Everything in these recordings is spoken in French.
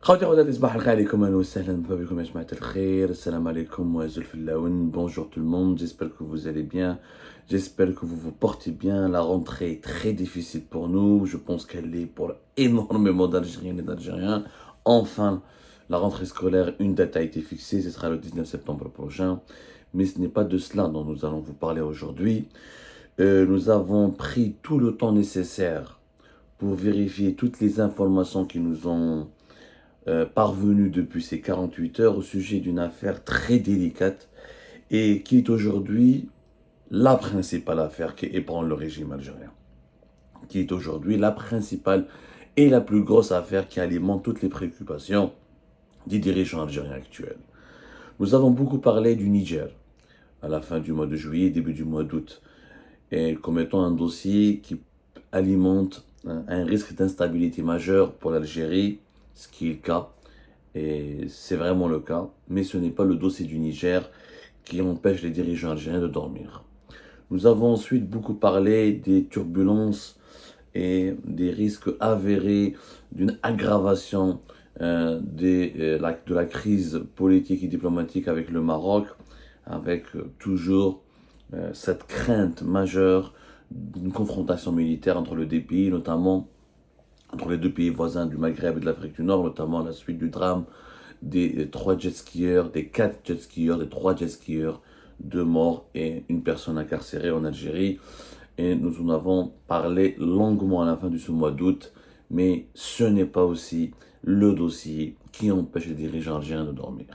خوتي خواتاتي صباح الخير عليكم اهلا وسهلا بكم يا جماعة الخير السلام عليكم وازول في اللون. Bonjour tout le monde, j'espère que vous allez bien, j'espère que vous vous portez bien. La rentrée est très difficile pour nous, je pense qu'elle est pour énormément d'Algériennes et d'Algériens. Enfin, la rentrée scolaire, une date a été fixée, ce sera le 19 septembre prochain, mais ce n'est pas de cela dont nous allons vous parler aujourd'hui. Nous avons pris tout le temps nécessaire pour vérifier toutes les informations qui nous ont parvenu depuis ces 48 heures au sujet d'une affaire très délicate et qui est aujourd'hui la principale affaire qui ébranle le régime algérien. Qui est aujourd'hui la principale et la plus grosse affaire qui alimente toutes les préoccupations des dirigeants algériens actuels. Nous avons beaucoup parlé du Niger à la fin du mois de juillet, début du mois d'août, et comme étant un dossier qui alimente un risque d'instabilité majeure pour l'Algérie, ce qui est le cas, et c'est vraiment le cas, mais ce n'est pas le dossier du Niger qui empêche les dirigeants algériens de dormir. Nous avons ensuite beaucoup parlé des turbulences et des risques avérés d'une aggravation de la crise politique et diplomatique avec le Maroc, avec toujours cette crainte majeure d'une confrontation militaire entre les deux pays, notamment entre les deux pays voisins du Maghreb et de l'Afrique du Nord, notamment à la suite du drame des 3 jet skieurs, des 4 jet skieurs, des 3 jet skieurs, 2 morts et une personne incarcérée en Algérie. Et nous en avons parlé longuement à la fin de ce mois d'août, mais ce n'est pas aussi le dossier qui empêche les dirigeants algériens de dormir.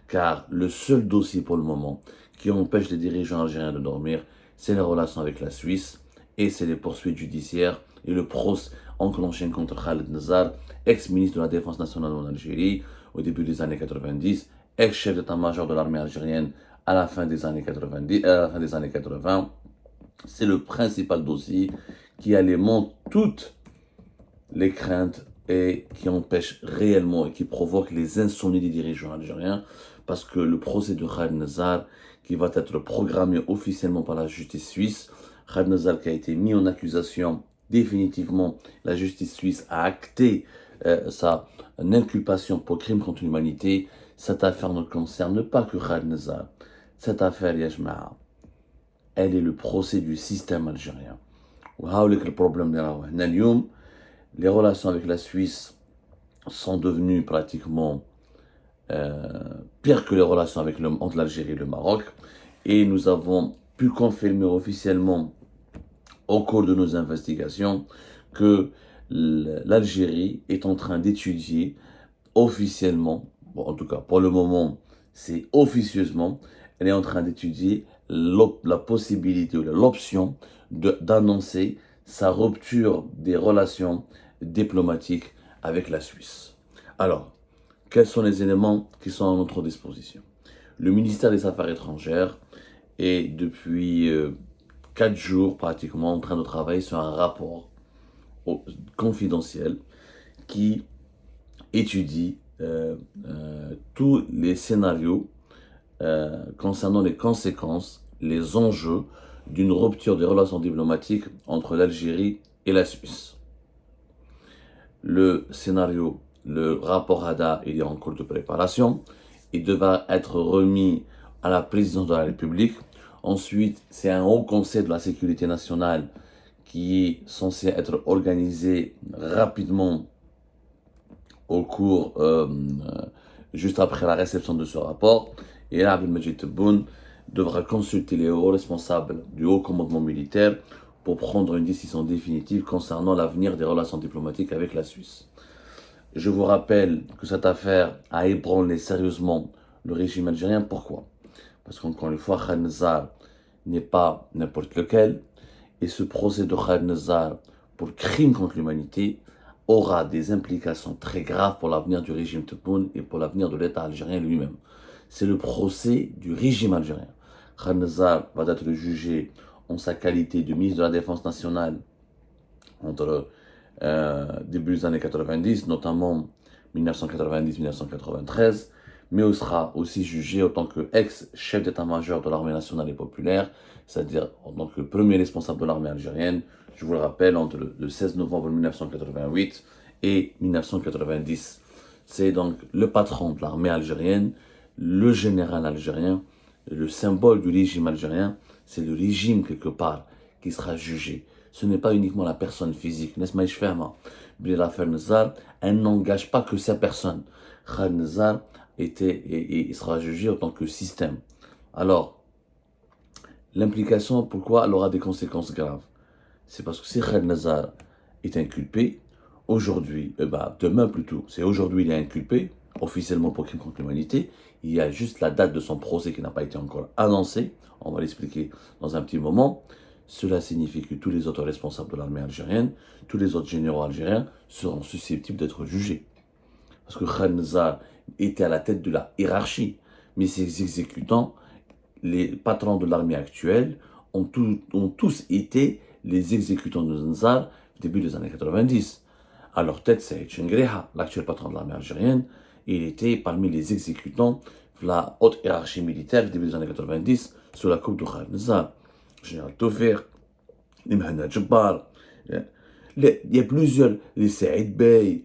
Car le seul dossier pour le moment qui empêche les dirigeants algériens de dormir, c'est les relations avec la Suisse et c'est les poursuites judiciaires et le procès enclenché contre Khaled Nazar, ex-ministre de la Défense nationale en Algérie au début des années 90, ex-chef d'état-major de l'armée algérienne à la fin des années 80. C'est le principal dossier qui alimente toutes les craintes et qui empêche réellement et qui provoque les insomnies des dirigeants algériens, parce que le procès de Khaled Nazar, qui va être programmé officiellement par la justice suisse, Khaled Nazar qui a été mis en accusation définitivement, la justice suisse a acté sa inculpation pour crime contre l'humanité. Cette affaire ne concerne pas que Khaled Nazar. Cette affaire, ya jma'a, elle est le procès du système algérien. Le problème les relations avec la Suisse sont devenues pratiquement pires que les relations entre l'Algérie et le Maroc. Et nous avons pu confirmer officiellement au cours de nos investigations que l'Algérie est en train d'étudier officiellement, bon, en tout cas pour le moment c'est officieusement, elle est en train d'étudier la possibilité ou l'option d'annoncer sa rupture des relations diplomatiques avec la Suisse. Alors, quels sont les éléments qui sont à notre disposition? Le ministère des Affaires étrangères est depuis 4 jours pratiquement en train de travailler sur un rapport confidentiel qui étudie tous les scénarios concernant les conséquences, les enjeux d'une rupture des relations diplomatiques entre l'Algérie et la Suisse. Le scénario, le rapport HADA, il est en cours de préparation. Il devra être remis à la présidence de la République. Ensuite, c'est un haut conseil de la sécurité nationale qui est censé être organisé rapidement au cours, juste après la réception de ce rapport. Et là, Abdelmajid Tebboune devra consulter les hauts responsables du haut commandement militaire pour prendre une décision définitive concernant l'avenir des relations diplomatiques avec la Suisse. Je vous rappelle que cette affaire a ébranlé sérieusement le régime algérien. Pourquoi? Parce qu'encore une fois, Khaled Nazar n'est pas n'importe lequel, et ce procès de Khaled Nazar pour crime contre l'humanité aura des implications très graves pour l'avenir du régime Tebboune et pour l'avenir de l'État algérien lui-même. C'est le procès du régime algérien. Khaled Nazar va être jugé en sa qualité de ministre de la Défense nationale entre début des années 90, notamment 1990-1993, mais il sera aussi jugé en tant qu'ex-chef d'état-major de l'armée nationale et populaire, c'est-à-dire en tant que premier responsable de l'armée algérienne, je vous le rappelle, entre le 16 novembre 1988 et 1990. C'est donc le patron de l'armée algérienne, le général algérien, le symbole du régime algérien. C'est le régime quelque part qui sera jugé. Ce n'est pas uniquement la personne physique. N'est-ce pas? L'affaire Nzar, elle n'engage pas que sa personne. Khaled Nzar il sera jugé en tant que système. Alors, l'implication, pourquoi elle aura des conséquences graves? C'est parce que si Khaled Nzar est inculpé, aujourd'hui, demain plutôt, c'est aujourd'hui il est inculpé, officiellement pour crime contre l'humanité, il y a juste la date de son procès qui n'a pas été encore annoncée, on va l'expliquer dans un petit moment. Cela signifie que tous les autres responsables de l'armée algérienne, tous les autres généraux algériens seront susceptibles d'être jugés. Parce que Khaled Nzar était à la tête de la hiérarchie, mais ses exécutants, les patrons de l'armée actuelle, ont tous été les exécutants de Nzar au début des années 90. À leur tête, c'est Chengreha, l'actuel patron de l'armée algérienne. Il était parmi les exécutants de la haute hiérarchie militaire au début des années 90 sous la coupe de Khaled Nzar. Général Tofir, Imhana Djebbar, il y a plusieurs, les Saïd Bey,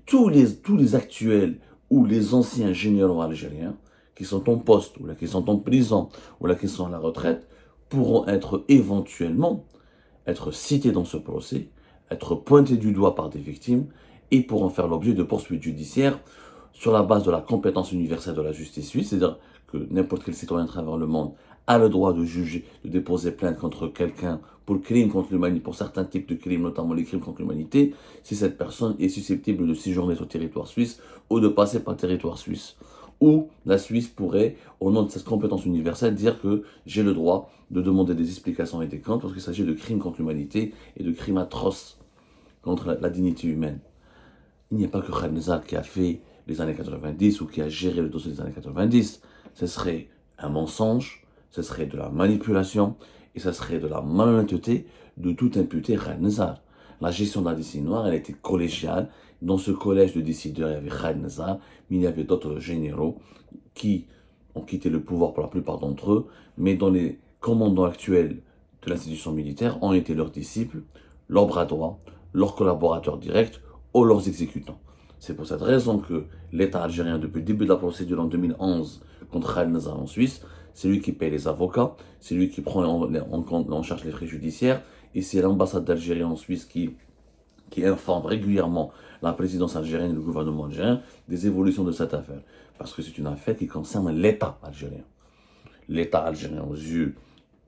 tous les actuels ou les anciens généraux algériens qui sont en poste, ou là qui sont en prison, ou là qui sont à la retraite, pourront être éventuellement être cités dans ce procès, être pointés du doigt par des victimes, et pourront faire l'objet de poursuites judiciaires sur la base de la compétence universelle de la justice suisse, c'est-à-dire que n'importe quel citoyen à travers le monde a le droit de juger, de déposer plainte contre quelqu'un pour crime contre l'humanité, pour certains types de crimes, notamment les crimes contre l'humanité, si cette personne est susceptible de séjourner sur le territoire suisse ou de passer par le territoire suisse. Ou la Suisse pourrait, au nom de cette compétence universelle, dire que j'ai le droit de demander des explications et des comptes parce qu'il s'agit de crimes contre l'humanité et de crimes atroces contre la dignité humaine. Il n'y a pas que Khaled Nzar qui a fait les années 90 ou qui a géré le dossier des années 90. Ce serait un mensonge, ce serait de la manipulation et ce serait de la malhonnêteté de tout imputer Khaled Nzar. La gestion de la décennie noire, elle était collégiale. Dans ce collège de décideurs, il y avait Khaled Nzar, mais il y avait d'autres généraux qui ont quitté le pouvoir pour la plupart d'entre eux, mais dont les commandants actuels de l'institution militaire ont été leurs disciples, leurs bras droits, leurs collaborateurs directs ou leurs exécutants. C'est pour cette raison que l'État algérien, depuis le début de la procédure en 2011 contre Khaled Nzar en Suisse, c'est lui qui paye les avocats, c'est lui qui prend en charge les frais judiciaires, et c'est l'ambassade d'Algérie en Suisse qui informe régulièrement la présidence algérienne et le gouvernement algérien des évolutions de cette affaire. Parce que c'est une affaire qui concerne l'État algérien. L'État algérien aux yeux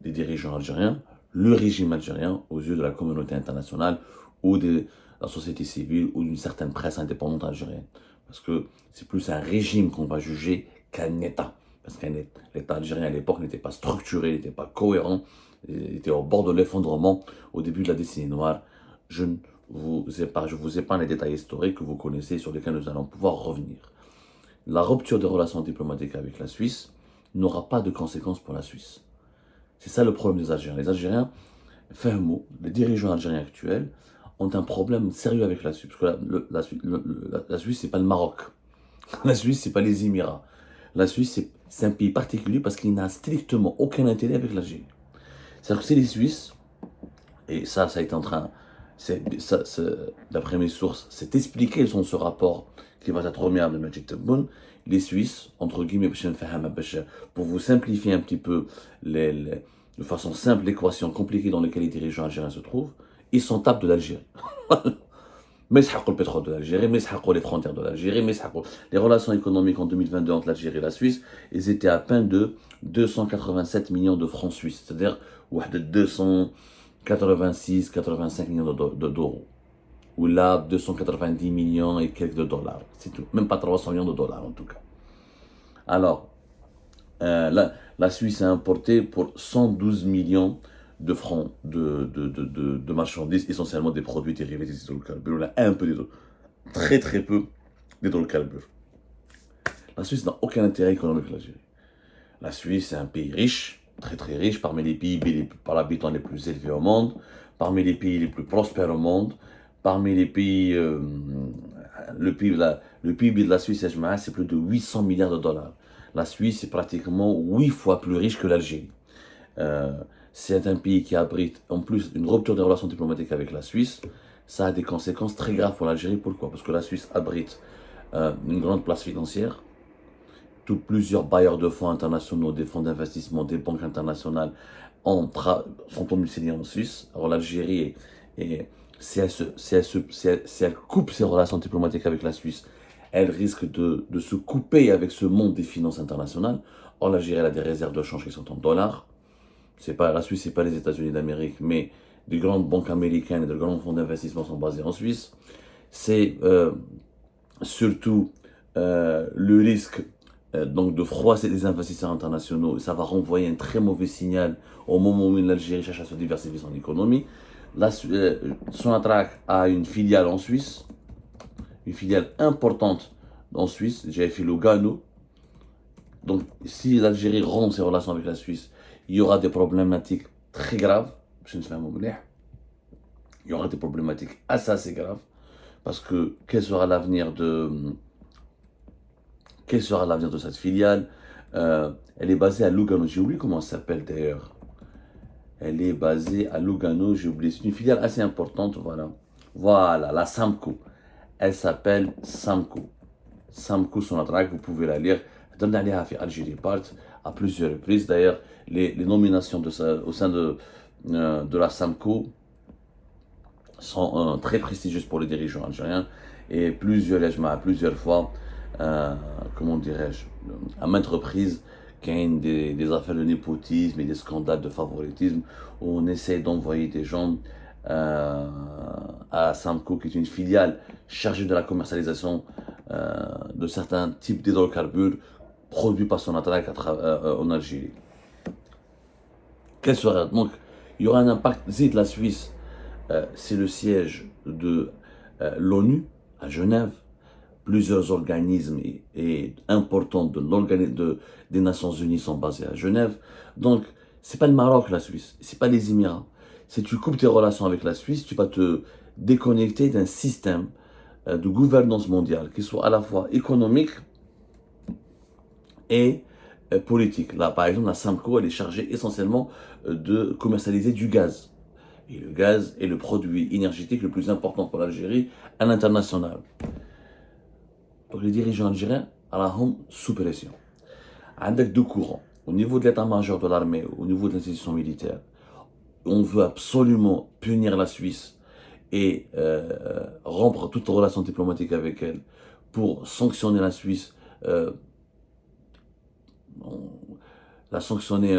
des dirigeants algériens, le régime algérien aux yeux de la communauté internationale ou de la société civile ou d'une certaine presse indépendante algérienne. Parce que c'est plus un régime qu'on va juger qu'un État. Parce que l'État algérien à l'époque n'était pas structuré, n'était pas cohérent, il était au bord de l'effondrement au début de la décennie noire. Je vous épargne les détails historiques que vous connaissez sur lesquels nous allons pouvoir revenir. La rupture des relations diplomatiques avec la Suisse n'aura pas de conséquences pour la Suisse. C'est ça le problème des Algériens. Les Algériens, les dirigeants algériens actuels, ont un problème sérieux avec la Suisse. Parce que la Suisse, c'est pas le Maroc. La Suisse, c'est pas les Émirats. La Suisse, c'est un pays particulier parce qu'il n'a strictement aucun intérêt avec l'Algérie. C'est-à-dire que c'est les Suisses, et ça a été en train, d'après mes sources, c'est expliqué dans ce rapport qui va être remis à Majid Tebboune, les Suisses, entre guillemets, pour vous simplifier un petit peu, de façon simple, l'équation compliquée dans laquelle les dirigeants algériens se trouvent, ils s'en tapent de l'Algérie. Mais ils le pétrole de l'Algérie, mais ils les frontières de l'Algérie, mais les relations économiques en 2022 entre l'Algérie et la Suisse, ils étaient à peine de 287 millions de francs suisses, c'est-à-dire 286-85 millions d'euros. Ou là, 290 millions et quelques de dollars. C'est tout. Même pas 300 millions de dollars en tout cas. Alors, la Suisse a importé pour 112 millions de francs de marchandises, essentiellement des produits dérivés des hydrocarbures. On a un peu très très peu d'hydrocarbures. La Suisse n'a aucun intérêt économique avec l'Algérie. La Suisse est un pays riche, très très riche, parmi les PIB par habitant les plus élevés au monde, parmi les pays les plus prospères au monde, parmi les pays, le PIB de la Suisse, c'est plus de 800 milliards de dollars. La Suisse est pratiquement 8 fois plus riche que l'Algérie. C'est un pays qui abrite en plus une rupture des relations diplomatiques avec la Suisse. Ça a des conséquences très graves pour l'Algérie. Pourquoi? Parce que la Suisse abrite une grande place financière. Plusieurs bailleurs de fonds internationaux, des fonds d'investissement, des banques internationales sont domiciliés en Suisse. Alors l'Algérie, si elle coupe ses relations diplomatiques avec la Suisse, elle risque de se couper avec ce monde des finances internationales. Or l'Algérie elle a des réserves de change qui sont en dollars. C'est pas la Suisse, c'est pas les États-Unis d'Amérique, mais des grandes banques américaines et de grands fonds d'investissement sont basés en Suisse. C'est surtout le risque donc de froisser les investisseurs internationaux. Ça va renvoyer un très mauvais signal au moment où l'Algérie cherche à se diversifier son économie. Sonatrach a une filiale en Suisse, une filiale importante en Suisse. J'avais fait Lugano. Donc, si l'Algérie rompt ses relations avec la Suisse, il y aura des problématiques très graves. Il y aura des problématiques assez graves. Parce que quel sera l'avenir de cette filiale? Elle est basée à Lugano. J'ai oublié comment elle s'appelle d'ailleurs. Elle est basée à Lugano. J'ai oublié. C'est une filiale assez importante. Voilà. Voilà, la Samco. Elle s'appelle Samco. Samco Sonatrach, vous pouvez la lire. Donne d'aller à Algérie Part à plusieurs reprises. D'ailleurs, les nominations au sein de la Samco sont très prestigieuses pour les dirigeants algériens. Et plusieurs fois, comment dirais-je, à maintes reprises, qu'il y a des affaires de népotisme et des scandales de favoritisme où on essaie d'envoyer des gens à Samco, qui est une filiale chargée de la commercialisation de certains types d'hydrocarbures produits par Sonatrach en Algérie. Quel sera donc, il y aura un impact. Zid, la Suisse, c'est le siège de l'ONU à Genève. Plusieurs organismes importants des Nations Unies sont basés à Genève. Donc, c'est pas le Maroc, la Suisse, c'est pas les Émirats. Si tu coupes tes relations avec la Suisse, tu vas te déconnecter d'un système de gouvernance mondiale qui soit à la fois économique et politique. Là, par exemple, la Samco, elle est chargée essentiellement de commercialiser du gaz. Et le gaz est le produit énergétique le plus important pour l'Algérie à l'international. Donc les dirigeants algériens, sont sous pression. Avec deux courants. Au niveau de l'état-major de l'armée, au niveau de l'institution militaire, on veut absolument punir la Suisse et rompre toute relation diplomatique avec elle pour sanctionner la Suisse, la sanctionner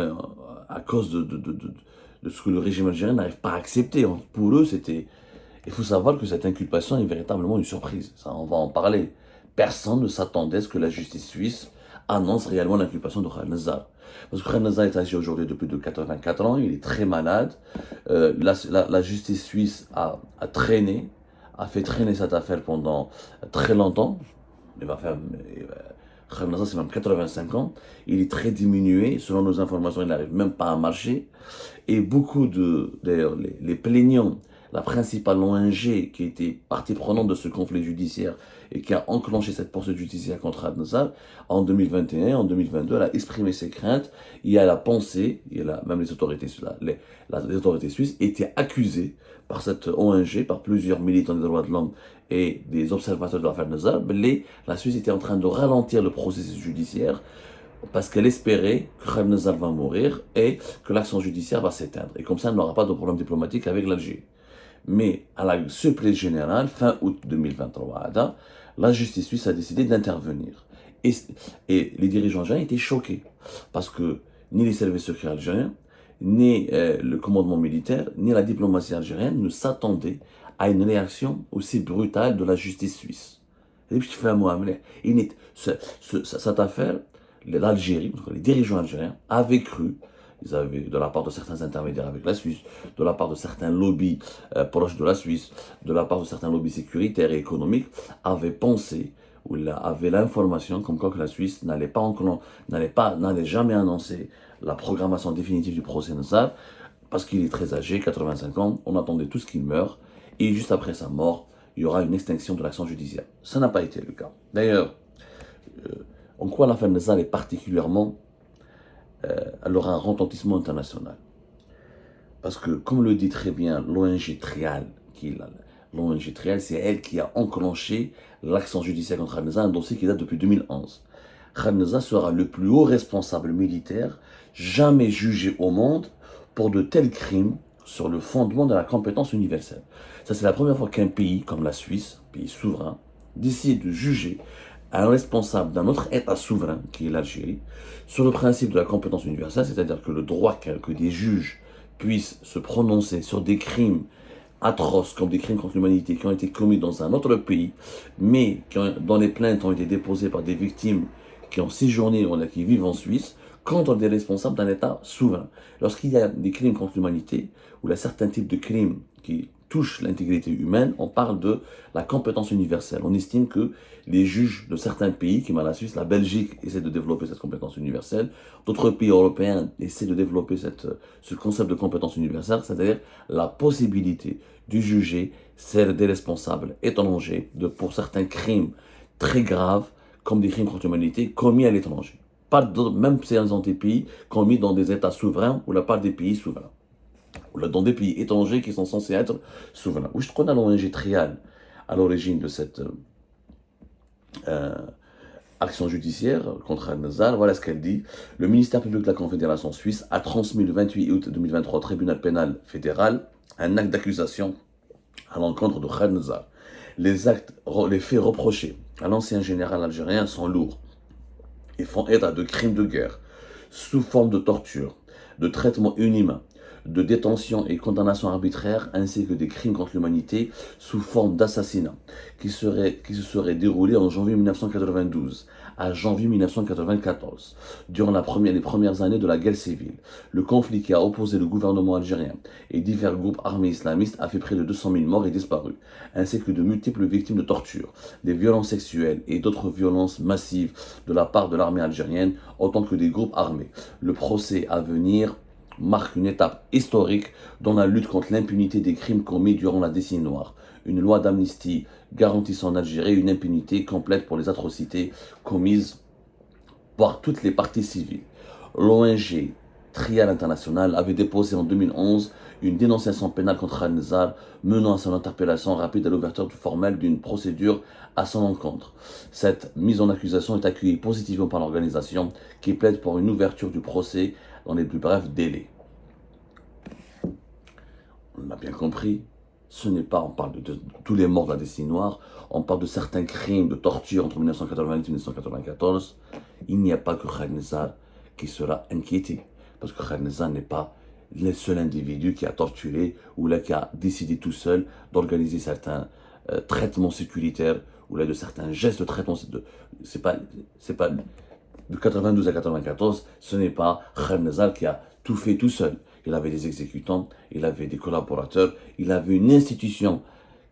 à cause de ce que le régime algérien n'arrive pas à accepter. Pour eux, il faut savoir que cette inculpation est véritablement une surprise. Ça, on va en parler. Personne ne s'attendait à ce que la justice suisse annonce réellement l'inculpation de Khaled Nazar. Parce que Khaled Nazar est âgé aujourd'hui de plus de 84 ans, il est très malade. La justice suisse a fait traîner cette affaire pendant très longtemps. Khaled Nazar, c'est même 85 ans. Il est très diminué. Selon nos informations, il n'arrive même pas à marcher. Et beaucoup d'ailleurs, les plaignants, la principale ONG qui était partie prenante de ce conflit judiciaire et qui a enclenché cette poursuite judiciaire contre Khaled Nazar, en 2021, en 2022, elle a exprimé ses craintes et elle a pensé, même les autorités suisses étaient accusées par cette ONG, par plusieurs militants des droits de l'homme et des observateurs de l'affaire Nazar, la Suisse était en train de ralentir le processus judiciaire parce qu'elle espérait que Khaled Nazar va mourir et que l'action judiciaire va s'éteindre. Et comme ça, elle n'aura pas de problème diplomatique avec l'Algérie. Mais à la surprise générale, fin août 2023, la justice suisse a décidé d'intervenir. Et les dirigeants algériens étaient choqués. Parce que ni les services secrets algériens, ni le commandement militaire, ni la diplomatie algérienne ne s'attendaient à une réaction aussi brutale de la justice suisse. Cette affaire, l'Algérie, les dirigeants algériens avaient cru, ils avaient, de la part de certains intermédiaires avec la Suisse, de la part de certains lobbies proches de la Suisse, de la part de certains lobbies sécuritaires et économiques, avaient pensé ou avaient l'information comme quoi que la Suisse n'allait jamais annoncer la programmation définitive du procès Nazar parce qu'il est très âgé, 85 ans, on attendait tous qu'il meure et juste après sa mort, il y aura une extinction de l'action judiciaire. Ça n'a pas été le cas. D'ailleurs, en quoi l'affaire Nazar est particulièrement, elle aura un retentissement international. Parce que, comme le dit très bien l'ONG Trial, qui est l'ONG Trial, c'est elle qui a enclenché l'action judiciaire contre Khaled Nazar, un dossier qui date depuis 2011. Khaled Nazar sera le plus haut responsable militaire jamais jugé au monde pour de tels crimes sur le fondement de la compétence universelle. Ça, c'est la première fois qu'un pays comme la Suisse, pays souverain, décide de juger un responsable d'un autre État souverain, qui est l'Algérie, sur le principe de la compétence universelle, c'est-à-dire que le droit que des juges puissent se prononcer sur des crimes atroces comme des crimes contre l'humanité qui ont été commis dans un autre pays, mais dont les plaintes ont été déposées par des victimes qui ont séjourné ou qui vivent en Suisse, contre des responsables d'un État souverain. Lorsqu'il y a des crimes contre l'humanité, ou il y a certains types de crimes qui touchent l'intégrité humaine, on parle de la compétence universelle. On estime que les juges de certains pays, comme la Suisse, la Belgique, essaient de développer cette compétence universelle. D'autres pays européens essaient de développer ce concept de compétence universelle, c'est-à-dire la possibilité de juger celle des responsables étrangers pour certains crimes très graves, comme des crimes contre l'humanité commis à l'étranger. Même si elles ont des pays commis dans des États souverains ou la part des pays souverains, ou dans des pays étrangers qui sont censés être souverains. Oui, je connais l'ONG Trial à l'origine de cette action judiciaire contre Al-Nazar. Voilà ce qu'elle dit. Le ministère public de la Confédération suisse a transmis le 28 août 2023 au tribunal pénal fédéral un acte d'accusation à l'encontre de Khaled Nazar. Les faits reprochés à l'ancien général algérien sont lourds et font état de crimes de guerre sous forme de torture, de traitement inhumain, de détention et condamnation arbitraire, ainsi que des crimes contre l'humanité sous forme d'assassinat, qui se seraient déroulés en janvier 1992 à janvier 1994, durant les premières années de la guerre civile. Le conflit qui a opposé le gouvernement algérien et divers groupes armés islamistes a fait près de 200 000 morts et disparus, ainsi que de multiples victimes de torture, des violences sexuelles et d'autres violences massives de la part de l'armée algérienne, autant que des groupes armés. Le procès à venir marque une étape historique dans la lutte contre l'impunité des crimes commis durant la décennie noire. Une loi d'amnistie garantissant en Algérie une impunité complète pour les atrocités commises par toutes les parties civiles. L'ONG Trial International avait déposé en 2011 une dénonciation pénale contre Khaled Nazar, menant à son interpellation rapide à l'ouverture formelle d'une procédure à son encontre. Cette mise en accusation est accueillie positivement par l'organisation, qui plaide pour une ouverture du procès dans les plus brefs délais. On l'a bien compris, ce n'est pas, on parle de tous les morts de la décennie noire, on parle de certains crimes de torture entre 1990 et 1994. Il n'y a pas que Khaled Nazar qui sera inquiété, parce que Khaled Nazar n'est pas le seul individu qui a torturé ou là qui a décidé tout seul d'organiser certains traitements sécuritaires ou là de certains gestes de traitement. C'est pas de 92 à 94, ce n'est pas Khaled Nazar qui a tout fait tout seul. Il avait des exécutants, il avait des collaborateurs, il avait une institution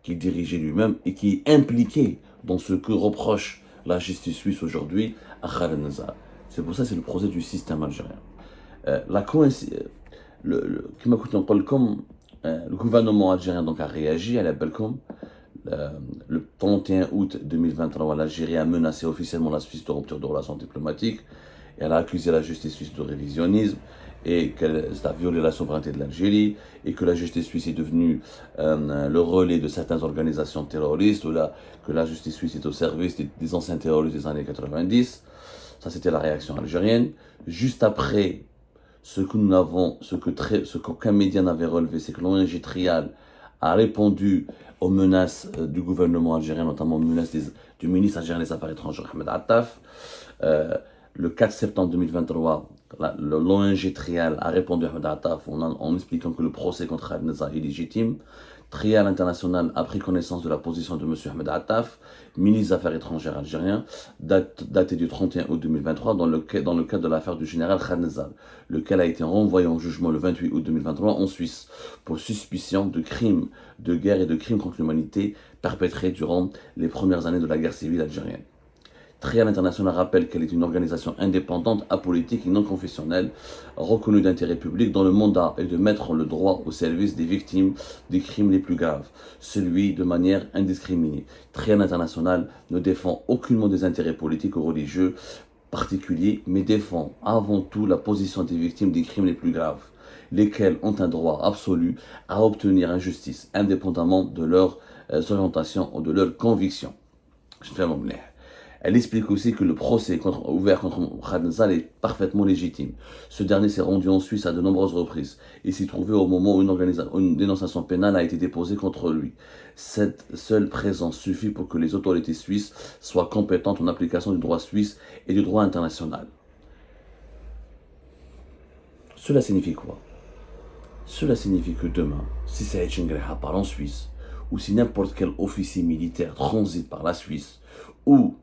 qu'il dirigeait lui-même et qui est impliquée dans ce que reproche la justice suisse aujourd'hui à Khaled Nazar. C'est pour ça que c'est le procès du système algérien. La coïncidence, comme le gouvernement algérien donc a réagi à la Belcom, le 31 août 2023, l'Algérie a menacé officiellement la Suisse de rupture de relations diplomatiques et elle a accusé la justice suisse de révisionnisme et qu'elle a violé la souveraineté de l'Algérie et que la justice suisse est devenue le relais de certaines organisations terroristes ou que la justice suisse est au service des anciens terroristes des années 90. Ça, c'était la réaction algérienne. Juste après, ce qu'aucun média n'avait relevé, c'est que l'ONG Trial a répondu aux menaces du gouvernement algérien, notamment aux menaces du ministre algérien des Affaires étrangères, Ahmed Attaf. Le 4 septembre 2023, l'ONG Trial a répondu à Ahmed Attaf en expliquant que le procès contre Khaled Nazar est légitime. Trial International a pris connaissance de la position de M. Ahmed Attaf, ministre des Affaires étrangères algérien, daté du 31 août 2023, dans le cadre de l'affaire du général Khaled Nazar, lequel a été renvoyé en jugement le 28 août 2023 en Suisse, pour suspicion de crimes de guerre et de crimes contre l'humanité perpétrés durant les premières années de la guerre civile algérienne. Trial International rappelle qu'elle est une organisation indépendante, apolitique et non confessionnelle, reconnue d'intérêt public, dont le mandat est de mettre le droit au service des victimes des crimes les plus graves, celui de manière indiscriminée. Trial International ne défend aucunement des intérêts politiques ou religieux particuliers, mais défend avant tout la position des victimes des crimes les plus graves, lesquelles ont un droit absolu à obtenir une justice indépendamment de leur orientations ou de leurs convictions. Je fais mon blé. Elle explique aussi que le procès ouvert contre Khaled Nzar est parfaitement légitime. Ce dernier s'est rendu en Suisse à de nombreuses reprises et s'y trouvait au moment où une dénonciation pénale a été déposée contre lui. Cette seule présence suffit pour que les autorités suisses soient compétentes en application du droit suisse et du droit international. Cela signifie quoi? Cela signifie que demain, si Saïd Chengreha part en Suisse, ou si n'importe quel officier militaire transite par la Suisse, ou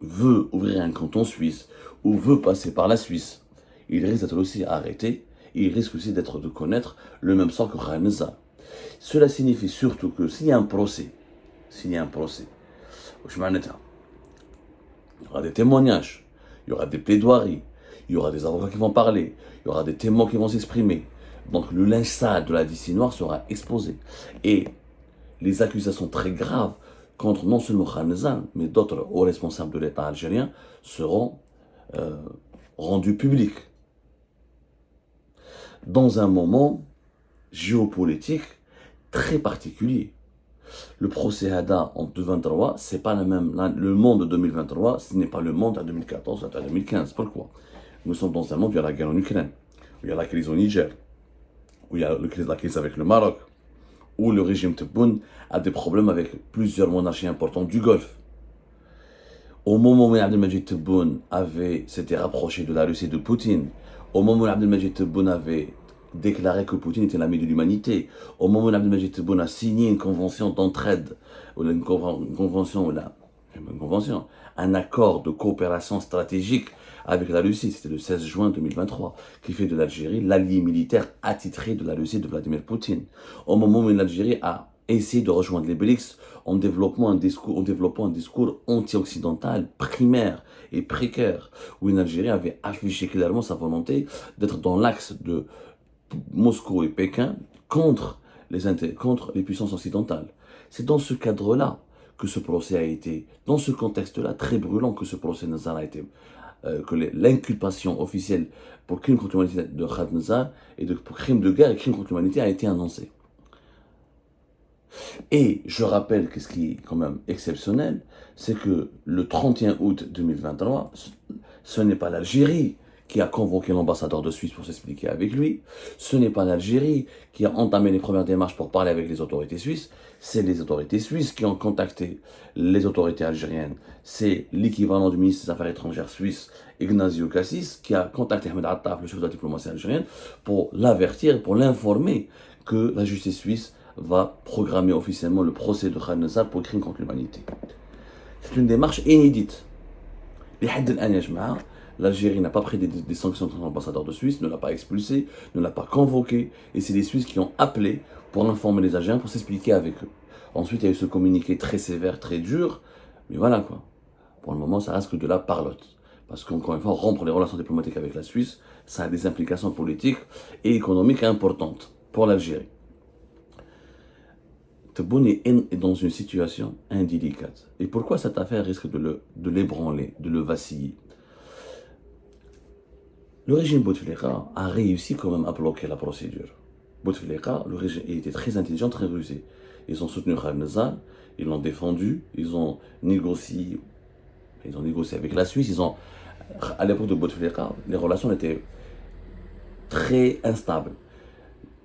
veut ouvrir un compte en Suisse, ou veut passer par la Suisse, il risque d'être aussi arrêté, et il risque aussi de connaître le même sort que Khaled Nzar. Cela signifie surtout que s'il y a un procès, il y aura des témoignages, il y aura des plaidoiries, il y aura des avocats qui vont parler, il y aura des témoins qui vont s'exprimer. Donc le linge sale de la DC noire sera exposé. Et les accusations très graves contre non seulement Khaled Nzar, mais d'autres hauts responsables de l'État algérien seront rendues publiques. Dans un moment géopolitique très particulier. Le procès Hada en 2023, c'est pas le monde de 2023, ce n'est pas le monde à 2014 ou à 2015. Pourquoi? Nous sommes dans un monde où il y a la guerre en Ukraine, où il y a la crise au Niger, où il y a la crise avec le Maroc, où le régime Tebboune a des problèmes avec plusieurs monarchies importantes du Golfe. Au moment où Abdelmajid Tebboune s'était rapproché de la Russie de Poutine, au moment où Abdelmajid Tebboune avait déclaré que Poutine était l'ami de l'humanité, au moment où Abdelmajid Tebboune a signé une convention d'entraide, un accord de coopération stratégique avec la Russie, c'était le 16 juin 2023, qui fait de l'Algérie l'allié militaire attitré de la Russie de Vladimir Poutine. Au moment où l'Algérie a essayé de rejoindre les BRICS en développant un discours anti-occidental primaire et précaire, où l'Algérie avait affiché clairement sa volonté d'être dans l'axe de Moscou et Pékin contre les puissances occidentales. C'est dans ce cadre-là que ce procès a été, dans ce contexte-là très brûlant que ce procès Nzar a été, que l'inculpation officielle pour crime contre l'humanité de Khaled Nzar et pour crime de guerre et crime contre l'humanité a été annoncée. Et je rappelle que ce qui est quand même exceptionnel, c'est que le 31 août 2023, ce n'est pas l'Algérie qui a convoqué l'ambassadeur de Suisse pour s'expliquer avec lui, ce n'est pas l'Algérie qui a entamé les premières démarches pour parler avec les autorités suisses, c'est les autorités suisses qui ont contacté les autorités algériennes. C'est l'équivalent du ministre des Affaires étrangères suisse, Ignazio Cassis, qui a contacté Ahmed Attaf, le chef de la diplomatie algérienne, pour l'avertir, pour l'informer que la justice suisse va programmer officiellement le procès de Khaled Nzar pour crime contre l'humanité. C'est une démarche inédite. L'Algérie n'a pas pris des sanctions contre l'ambassadeur de Suisse, ne l'a pas expulsé, ne l'a pas convoqué, et c'est les Suisses qui ont appelé pour informer les Algériens, pour s'expliquer avec eux. Ensuite, il y a eu ce communiqué très sévère, très dur, mais voilà quoi. Pour le moment, ça reste que de la parlotte. Parce qu'encore une fois, rompre les relations diplomatiques avec la Suisse, ça a des implications politiques et économiques importantes pour l'Algérie. Tebboune est dans une situation indélicate. Et pourquoi cette affaire risque de l'ébranler, de le vaciller? Le régime Bouteflika a réussi quand même à bloquer la procédure. Bouteflika, le régime était très intelligent, très rusé. Ils ont soutenu Khaled Nzar, ils l'ont défendu, ils ont négocié avec la Suisse. À l'époque de Bouteflika, les relations étaient très instables.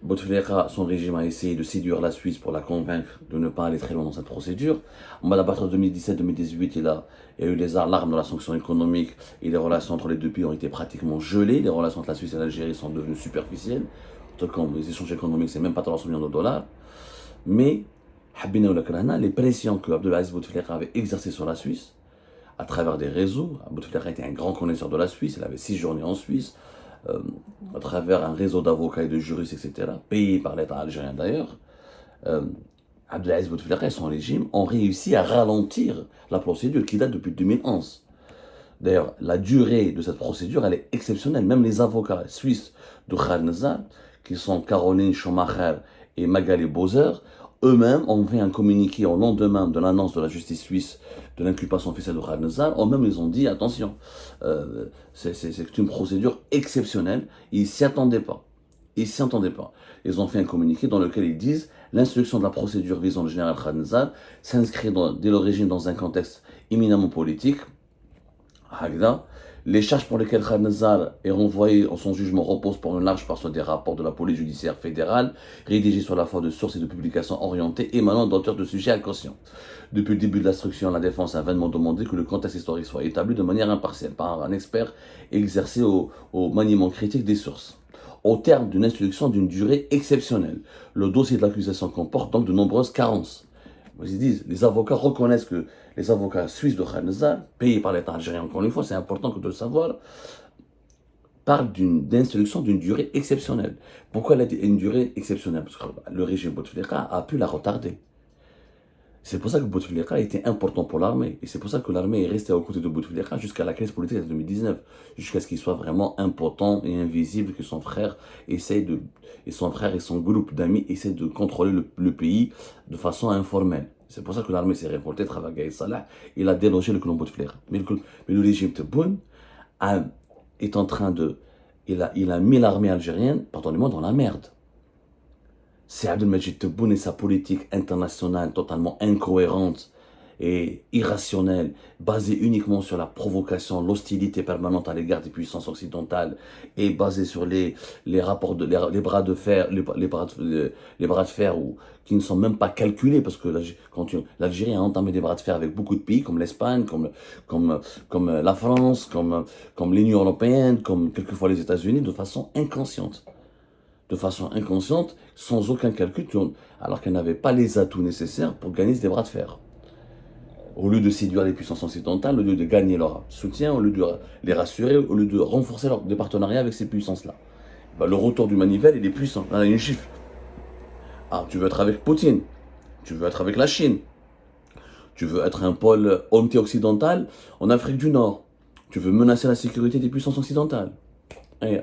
Bouteflika, son régime a essayé de séduire la Suisse pour la convaincre de ne pas aller très loin dans cette procédure. À partir de 2017-2018, il y a eu l'arme de la sanction économique et les relations entre les deux pays ont été pratiquement gelées. Les relations entre la Suisse et l'Algérie sont devenues superficielles. Comme les échanges économiques, c'est même pas 300 millions de dollars. Mais, les pressions que Abdelaziz Bouteflika avait exercées sur la Suisse, à travers des réseaux, Bouteflika était un grand connaisseur de la Suisse, il avait 6 journées en Suisse, à travers un réseau d'avocats et de juristes, etc., payés par l'État algérien d'ailleurs, Abdelaziz Bouteflika et son régime ont réussi à ralentir la procédure qui date depuis 2011. D'ailleurs, la durée de cette procédure, elle est exceptionnelle. Même les avocats suisses de Khaled Nzar, qui sont Caroline Schumacher et Magali Bowser, eux-mêmes ont fait un communiqué au lendemain de l'annonce de la justice suisse de l'inculpation officielle de Khaled Nzar. Eux-mêmes, ils ont dit, attention, c'est une procédure exceptionnelle, ils ne s'y attendaient pas. Ils ont fait un communiqué dans lequel ils disent L'instruction de la procédure visant le général Khanzar s'inscrit dès l'origine dans un contexte éminemment politique. Hagda. Les charges pour lesquelles Khanzar est renvoyé en son jugement reposent pour une large partie des rapports de la police judiciaire fédérale, rédigés sur la foi de sources et de publications orientées émanant d'auteurs de sujets inconscients. Depuis le début de l'instruction, la défense a vainement demandé que le contexte historique soit établi de manière impartiale par un expert exercé au maniement critique des sources. Au terme d'une instruction d'une durée exceptionnelle, le dossier de l'accusation comporte donc de nombreuses carences. Ils disent, les avocats reconnaissent que les avocats suisses de Khanzar, payés par l'État algérien encore une fois, c'est important de le savoir, parlent d'instruction d'une durée exceptionnelle. Pourquoi elle a une durée exceptionnelle? Parce que le régime Bouteflika a pu la retarder. C'est pour ça que Bouteflika était important pour l'armée. Et c'est pour ça que l'armée est restée aux côtés de Bouteflika jusqu'à la crise politique de 2019. Jusqu'à ce qu'il soit vraiment important et invisible, que son frère essaye de. Et son frère et son groupe d'amis essaient de contrôler le pays de façon informelle. C'est pour ça que l'armée s'est révoltée, travers Gaï Salah. Il a délogé le clan Bouteflika. Mais le régime Tebboune est en train de. Il a mis l'armée algérienne, pardonnez-moi, dans la merde. C'est Abdelmajid Tebboune et sa politique internationale totalement incohérente et irrationnelle, basée uniquement sur la provocation, l'hostilité permanente à l'égard des puissances occidentales et basée sur les rapports les bras de fer, les bras de fer qui ne sont même pas calculés parce que quand l'Algérie a entamé des bras de fer avec beaucoup de pays comme l'Espagne, comme la France, comme l'Union européenne, comme quelquefois les États-Unis, de façon inconsciente. Sans aucun calcul, alors qu'elle n'avait pas les atouts nécessaires pour gagner des bras de fer. Au lieu de séduire les puissances occidentales, au lieu de gagner leur soutien, au lieu de les rassurer, au lieu de renforcer des partenariats avec ces puissances-là. Le retour du manivelle, il est puissant. Là, il y a une chiffre. Ah, tu veux être avec Poutine, tu veux être avec la Chine, tu veux être un pôle anti-occidental en Afrique du Nord, tu veux menacer la sécurité des puissances occidentales. Et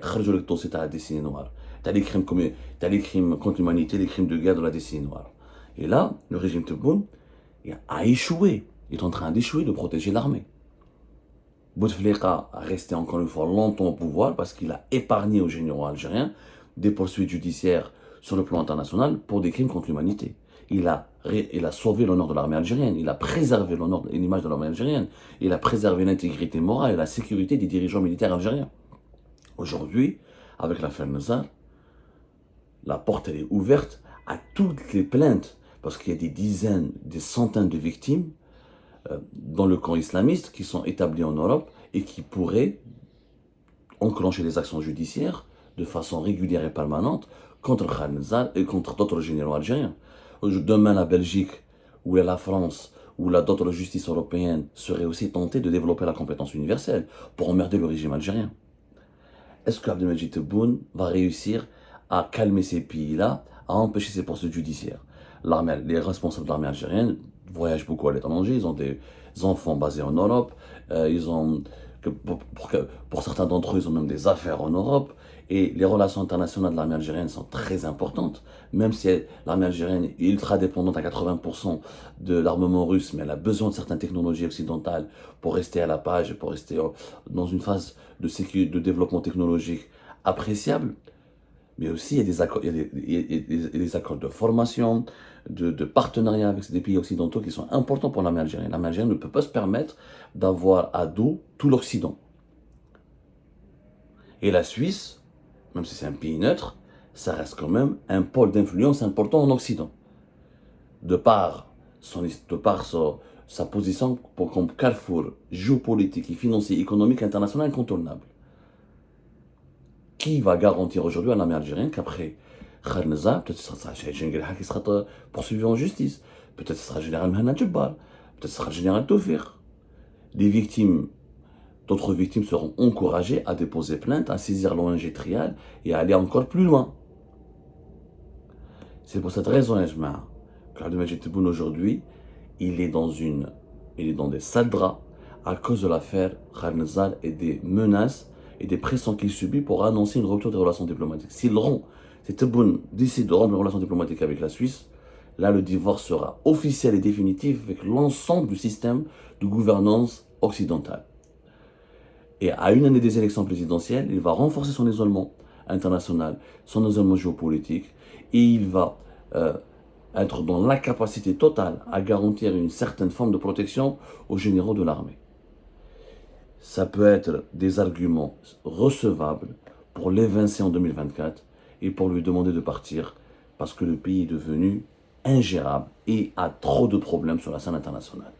c'est à la décennie noire. T'as les crimes contre l'humanité, les crimes de guerre de la décennie noire. Et là, le régime Tebboune a échoué. Il est en train d'échouer de protéger l'armée. Bouteflika a resté encore une fois longtemps au pouvoir parce qu'il a épargné aux généraux algériens des poursuites judiciaires sur le plan international pour des crimes contre l'humanité. Il a sauvé l'honneur de l'armée algérienne, il a préservé l'honneur et l'image de l'armée algérienne, il a préservé l'intégrité morale et la sécurité des dirigeants militaires algériens. Aujourd'hui, avec l'affaire Nazar, la porte elle est ouverte à toutes les plaintes, parce qu'il y a des dizaines, des centaines de victimes dans le camp islamiste qui sont établis en Europe et qui pourraient enclencher des actions judiciaires de façon régulière et permanente contre Khanzar et contre d'autres généraux algériens. Demain, la Belgique ou la France ou d'autres justices européennes seraient aussi tentées de développer la compétence universelle pour emmerder le régime algérien. Est-ce qu'Abdelmajid Tebboune va réussir à calmer ces pays-là, à empêcher ces poursuites judiciaires? Les responsables de l'armée algérienne voyagent beaucoup à l'étranger, ils ont des enfants basés en Europe, pour certains d'entre eux, ils ont même des affaires en Europe, et les relations internationales de l'armée algérienne sont très importantes, même si l'armée algérienne est ultra dépendante à 80% de l'armement russe, mais elle a besoin de certaines technologies occidentales pour rester à la page, pour rester dans une phase de développement technologique appréciable. Mais aussi, il y a des accords, des accords de formation, de partenariat avec des pays occidentaux qui sont importants pour l'armée algérienne. L'armée algérienne ne peut pas se permettre d'avoir à dos tout l'Occident. Et la Suisse, même si c'est un pays neutre, ça reste quand même un pôle d'influence important en Occident. De par sa position comme carrefour géopolitique et financier, économique, international incontournable. Qui va garantir aujourd'hui à l'armée algérienne qu'après Khanzar, peut-être que ce sera Chengelha qui sera poursuivi en justice, peut-être que ce sera le général Mehmet Djebbar, peut-être que ce sera le général Tofir. D'autres victimes seront encouragées à déposer plainte, à saisir l'ONG trial et à aller encore plus loin. C'est pour cette raison, qu'Abdelmajid Tebboune aujourd'hui, il est dans des sales draps à cause de l'affaire Khanzar et des menaces et des pressions qu'il subit pour annoncer une rupture des relations diplomatiques. Si Tebboune décide de rompre les relations diplomatiques avec la Suisse, là le divorce sera officiel et définitif avec l'ensemble du système de gouvernance occidentale. Et à une année des élections présidentielles, il va renforcer son isolement international, son isolement géopolitique, et il va être dans l'incapacité totale à garantir une certaine forme de protection aux généraux de l'armée. Ça peut être des arguments recevables pour l'évincer en 2024 et pour lui demander de partir parce que le pays est devenu ingérable et a trop de problèmes sur la scène internationale.